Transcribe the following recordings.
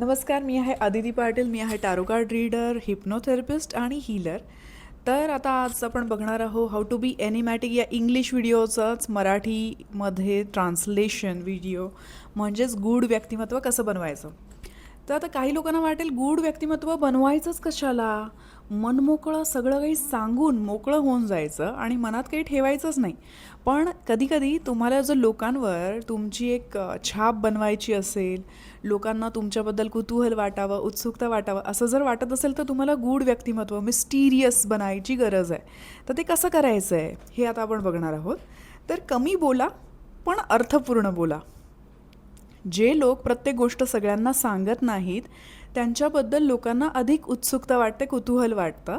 नमस्कार, मी आहे अदिती पाटील. मी आहे टॅरो कार्ड रीडर, हिप्नोथेरपिस्ट आणि हीलर. तर आता आज आपण बघणार आहोत हाऊ टू बी एनिमॅटिक या इंग्लिश व्हिडिओचंच मराठीमध्ये ट्रान्सलेशन व्हिडिओ, म्हणजेच गूढ व्यक्तिमत्व कसं बनवायचं. तर आता काही लोकांना वाटेल गूढ व्यक्तिमत्व बनवायचंच कशाला, मनमोकळं सगळं काही सांगून मोकळं होऊन जायचं आणि मनात काही ठेवायचंच नाही. पण कधीकधी तुम्हाला जर लोकांवर तुमची एक छाप बनवायची असेल, लोकांना तुमच्याबद्दल कुतूहल वाटावं, उत्सुकता वाटावं असं जर वाटत असेल, तर तुम्हाला गूढ व्यक्तिमत्व मिस्टिरियस बनायची गरज आहे. तर ते कसं करायचं आहे हे आता आपण बघणार आहोत. तर कमी बोला पण अर्थपूर्ण बोला. जे लोक प्रत्येक गोष्ट सगळ्यांना सांगत नाहीत त्यांच्याबद्दल लोकांना अधिक उत्सुकता वाटते, कुतूहल वाटतं.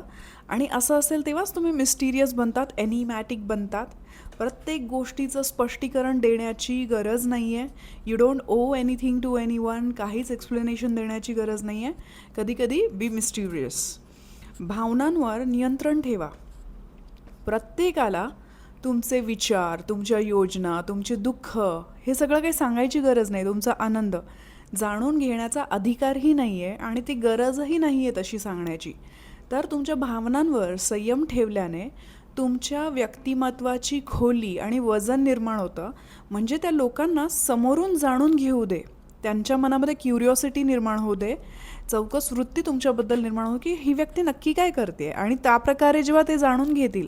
आणि असं असेल तेव्हाच तुम्ही मिस्टिरियस बनतात, एनिमॅटिक बनतात. प्रत्येक गोष्टीचं स्पष्टीकरण देण्याची गरज नाही आहे. You don't owe anything to anyone. काहीच एक्सप्लेनेशन देण्याची गरज नाही आहे. कधीकधी बी मिस्टिरियस. भावनांवर नियंत्रण ठेवा. प्रत्येकाला तुमचे विचार, तुमच्या योजना, तुमचे दुःख हे सगळं काही सांगायची गरज नाही. तुमचा आनंद जाणून घेण्याचा अधिकारही नाही आहे आणि ती गरजही नाही आहे तशी सांगण्याची. तर तुमच्या भावनांवर संयम ठेवल्याने तुमच्या व्यक्तिमत्वाची खोली आणि वजन निर्माण होतं. म्हणजे त्या लोकांना समोरून जाणून घेऊ दे, त्यांच्या मनामध्ये क्युरिओसिटी निर्माण होऊ दे, चौकस वृत्ती तुमच्याबद्दल निर्माण हो की ही व्यक्ती नक्की काय करते. आणि त्याप्रकारे जेव्हा ते जाणून घेतील,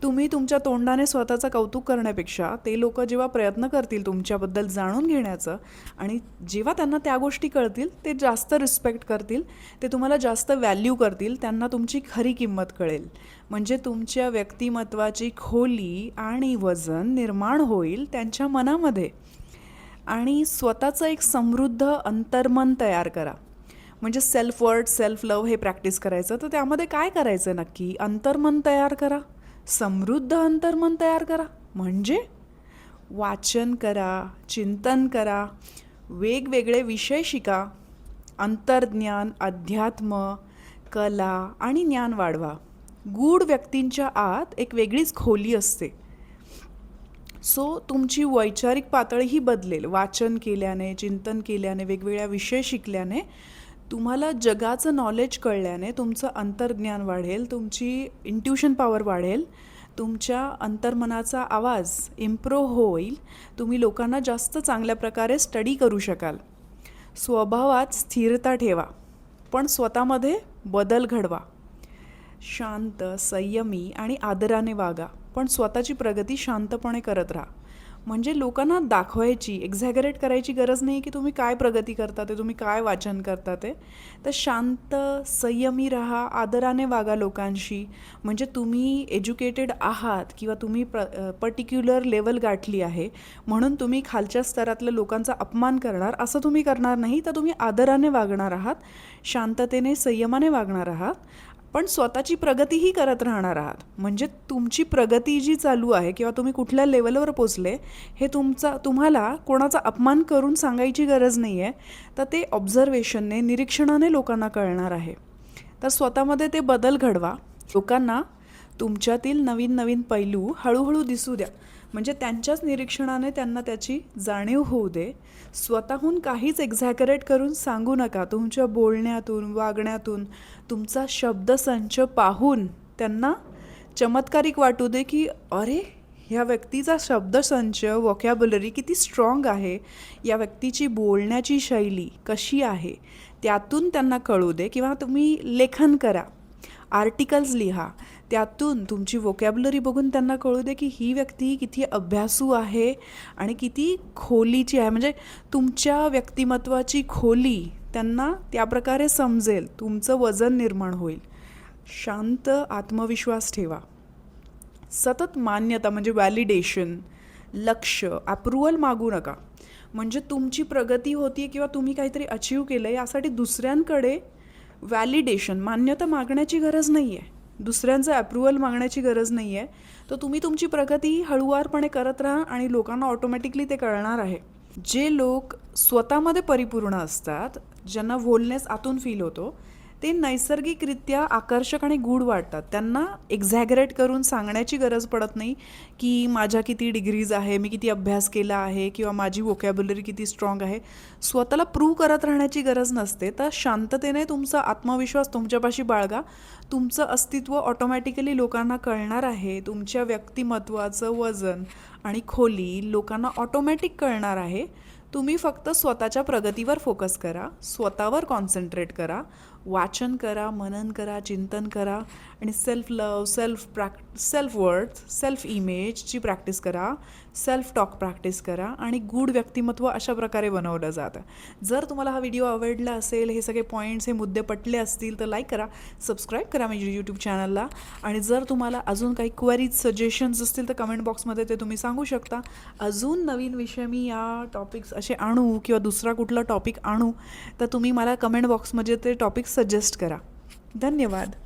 तुम्ही तुमच्या तोंडाने स्वतःचं कौतुक करण्यापेक्षा ते लोक जेव्हा प्रयत्न करतील तुमच्याबद्दल जाणून घेण्याचं, आणि जेव्हा त्यांना त्या गोष्टी कळतील ते जास्त रिस्पेक्ट करतील, ते तुम्हाला जास्त व्हॅल्यू करतील, त्यांना तुमची खरी किंमत कळेल. म्हणजे तुमच्या व्यक्तिमत्वाची खोली आणि वजन निर्माण होईल त्यांच्या मनामध्ये. आणि स्वतःचं एक समृद्ध अंतर्मन तयार करा. म्हणजे सेल्फ वर्ड, सेल्फ लव्ह हे प्रॅक्टिस करायचं. तर त्यामध्ये काय करायचं नक्की? अंतर्मन तयार करा, समृद्ध अंतर्मन तयार करा. म्हणजे वाचन करा, चिंतन करा, वेगवेगळे विषय शिका, अंतर्ज्ञान, अध्यात्म, कला आणि ज्ञान वाढवा. गूढ व्यक्तींच्या आत एक वेगळीच खोली असते. सो तुमची वैचारिक पातळीही बदलेल. वाचन केल्याने, चिंतन केल्याने, वेगवेगळ्या विषय शिकल्याने, तुम्हाला जगाचं नॉलेज कळल्याने तुमचं अंतर्ज्ञान वाढेल, तुमची इंट्युशन पॉवर वाढेल, तुमच्या अंतर्मनाचा आवाज इम्प्रूव्ह होईल, तुम्ही लोकांना जास्त चांगल्या प्रकारे स्टडी करू शकाल. स्वभावात स्थिरता ठेवा पण स्वतःमध्ये बदल घडवा. शांत, संयमी आणि आदराने वागा, पण स्वतःची प्रगती शांतपणे करत राहा. म्हणजे लोकांना दाखवायची, एक्झॅगरेट करायची गरज नाही की तुम्ही काय प्रगती करता ते, तुम्ही काय वाचन करता ते. तर शांत, संयमी राहा, आदराने वागा लोकांशी. म्हणजे तुम्ही एज्युकेटेड आहात किंवा तुम्ही पर्टिक्युलर लेवल गाठली आहे म्हणून तुम्ही खालच्या स्तरातल्या लोकांचा अपमान करणार असं तुम्ही करणार नाही. तर तुम्ही आदराने वागणार आहात, शांततेने, संयमाने वागणार आहात, पण स्वतःची प्रगतीही करत राहणार आहात. म्हणजे तुमची प्रगती जी चालू आहे किंवा तुम्ही कुठल्या लेवलवर पोचले हे तुम्हाला कोणाचा अपमान करून सांगायची गरज नाही आहे. तर ते ऑब्झर्वेशनने, निरीक्षणाने लोकांना कळणार आहे. तर स्वतःमध्ये ते बदल घडवा. लोकांना तुमच्यातील नवीन नवीन पैलू हळूहळू दिसू द्या. म्हणजे त्यांच्याच निरीक्षणाने त्यांना त्याची जाणीव होऊ दे. स्वतःहून काहीच एक्झॅगरेट करून सांगू नका. तुमच्या बोलण्यातून, वागण्यातून, तुमचा शब्दसंच पाहून त्यांना चमत्कारिक वाटू दे की अरे, ह्या व्यक्तीचा शब्दसंच, व्होकॅब्युलरी किती स्ट्रॉंग आहे, या व्यक्तीची बोलण्याची शैली कशी आहे, त्यातून त्यांना कळू दे. किंवा तुम्ही लेखन करा, आर्टिकल्स लिहा, त्यातून तुमची व्होकॅब्युलरी बघून त्यांना कळू दे की ही व्यक्ती किती अभ्यासू आहे आणि किती खोलीची आहे. म्हणजे तुमच्या व्यक्तिमत्वाची खोली त्यांना त्याप्रकारे समजेल, तुमचं वजन निर्माण होईल. शांत आत्मविश्वास ठेवा. सतत मान्यता म्हणजे व्हॅलिडेशन, लक्ष, अप्रुव्हल मागू नका. म्हणजे तुमची प्रगती होती किंवा तुम्ही काहीतरी अचीव केलं यासाठी दुसऱ्यांकडे व्हॅलिडेशन, मान्यता मागण्याची गरज नाही आहे, दुसऱ्यांचं अप्रुव्हल मागण्याची गरज नाही आहे. तर तुम्ही तुमची प्रगती हळूवारपणे करत राहा आणि लोकांना ऑटोमॅटिकली ते कळणार आहे. जे लोक स्वतःमध्ये परिपूर्ण असतात, ज्यांना व्होलनेस आतून फील होतो, ते नैसर्गिकरित्या आकर्षक आणि गूढ वाटतात. त्यांना एक्झॅगरेट करून सांगण्याची गरज पडत नाही की माझ्या किती डिग्रीज आहे, मी किती अभ्यास केला आहे किंवा माझी वोकॅब्युलरी किती स्ट्रॉंग आहे. स्वतःला प्रूव्ह करत राहण्याची गरज नसते. तर शांततेने तुमचा आत्मविश्वास तुमच्यापाशी बाळगा. तुमचं अस्तित्व ऑटोमॅटिकली लोकांना कळणार आहे. तुमच्या व्यक्तिमत्वाचं वजन आणि खोली लोकांना ऑटोमॅटिक कळणार आहे. तुम्ही फक्त स्वतःच्या प्रगतीवर फोकस करा, स्वतःवर कॉन्सन्ट्रेट करा, वाचन करा, मनन करा, चिंतन करा आणि सेल्फ लव, सेल्फ वर्थ, सेल्फ इमेजची प्रॅक्टिस करा, सेल्फ टॉक प्रॅक्टिस करा आणि गूढ व्यक्तिमत्व अशा प्रकारे बनवलं जातं. जर तुम्हाला हा व्हिडिओ आवडला असेल, हे सगळे पॉईंट्स, हे मुद्दे पटले असतील तर लाईक करा, सबस्क्राईब करा माझ्या यूट्यूब चॅनलला. आणि जर तुम्हाला अजून काही क्वेरीज, सजेशन्स असतील तर कमेंट बॉक्समध्ये ते तुम्ही सांगू शकता. अजून नवीन विषय मी या टॉपिक्स असे आणू किंवा दुसरा कुठला टॉपिक आणू तर तुम्ही मला कमेंट बॉक्समध्ये ते टॉपिक सजेस्ट करा. धन्यवाद.